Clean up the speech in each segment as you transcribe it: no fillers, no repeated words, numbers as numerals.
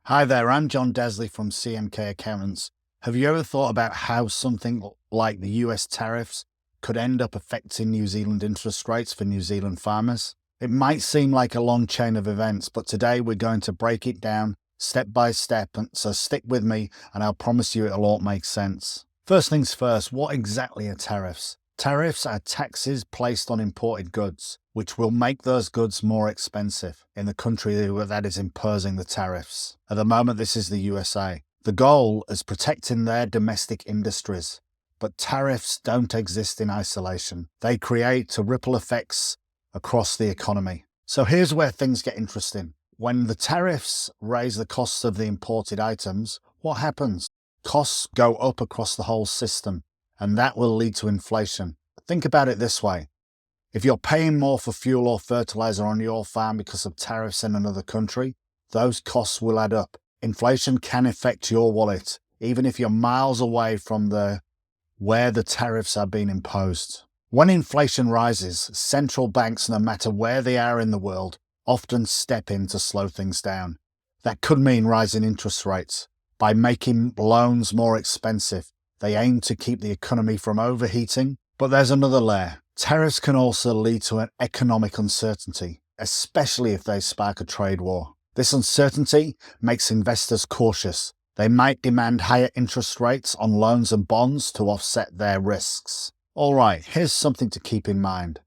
Hi there, I'm John Dazley from CMK Accountants. Have you ever thought about how something like the US tariffs could end up affecting New Zealand interest rates for New Zealand farmers? It might seem like a long chain of events, but today we're going to break it down step by step, and so stick with me and I'll promise you it'll all make sense. First things first, what exactly are tariffs? Tariffs are taxes placed on imported goods, which will make those goods more expensive in the country that is imposing the tariffs. At the moment, this is the USA. The goal is protecting their domestic industries, but tariffs don't exist in isolation. They create ripple effects across the economy. So here's where things get interesting. When the tariffs raise the costs of the imported items, what happens? Costs go up across the whole system, and that will lead to inflation. Think about it this way. If you're paying more for fuel or fertilizer on your farm because of tariffs in another country, those costs will add up. Inflation can affect your wallet, even if you're miles away from where the tariffs are being imposed. When inflation rises, central banks, no matter where they are in the world, often step in to slow things down. That could mean rising interest rates. By making loans more expensive, they aim to keep the economy from overheating. But there's another layer. Tariffs can also lead to an economic uncertainty, especially if they spark a trade war. This uncertainty makes investors cautious. They might demand higher interest rates on loans and bonds to offset their risks. All right, here's something to keep in mind.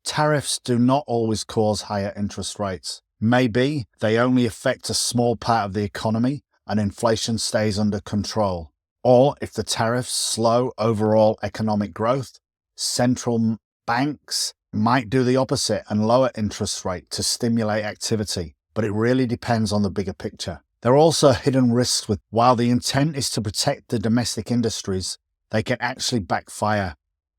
Tariffs do not always cause higher interest rates. Maybe they only affect a small part of the economy and inflation stays under control. Or if the tariffs slow overall economic growth, central banks might do the opposite and lower interest rate to stimulate activity. But it really depends on the bigger picture. There are also hidden risks while the intent is to protect the domestic industries, they can actually backfire.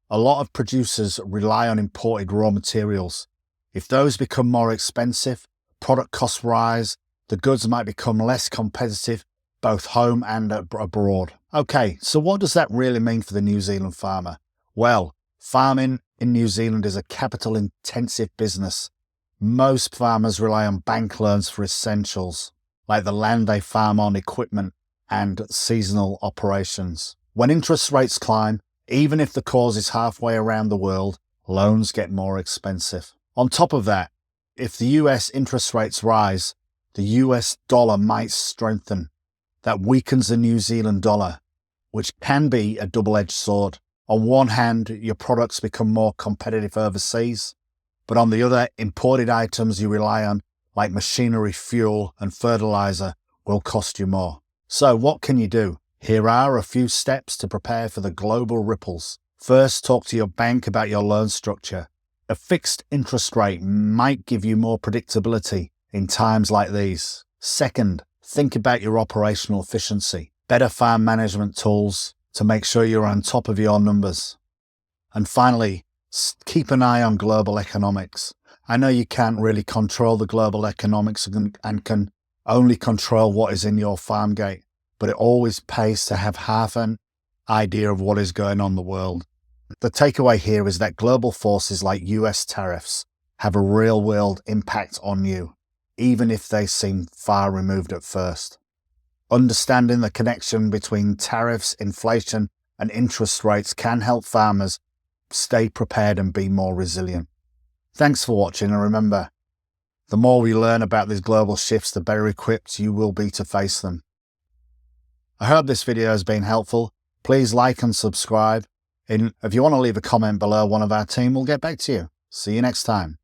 A lot of producers rely on imported raw materials. If those become more expensive, product costs rise, the goods might become less competitive, both home and abroad. Okay, so what does that really mean for the New Zealand farmer? Well, farming in New Zealand is a capital-intensive business. Most farmers rely on bank loans for essentials, like the land they farm on, equipment, and seasonal operations. When interest rates climb, even if the cause is halfway around the world, loans get more expensive. On top of that, if the US interest rates rise, the US dollar might strengthen. That weakens the New Zealand dollar, which can be a double-edged sword. On one hand, your products become more competitive overseas, but on the other, imported items you rely on, like machinery, fuel, and fertilizer, will cost you more. So what can you do? Here are a few steps to prepare for the global ripples. First, talk to your bank about your loan structure. A fixed interest rate might give you more predictability in times like these. Second, think about your operational efficiency. Better farm management tools to make sure you're on top of your numbers. And finally, keep an eye on global economics. I know you can't really control the global economics and can only control what is in your farm gate, but it always pays to have half an idea of what is going on in the world. The takeaway here is that global forces like US tariffs have a real-world impact on you, even if they seem far removed at first. Understanding the connection between tariffs, inflation, and interest rates can help farmers stay prepared and be more resilient. Thanks for watching, and remember, the more we learn about these global shifts, the better equipped you will be to face them. I hope this video has been helpful. Please like and subscribe. And if you want to leave a comment below, one of our team will get back to you. See you next time.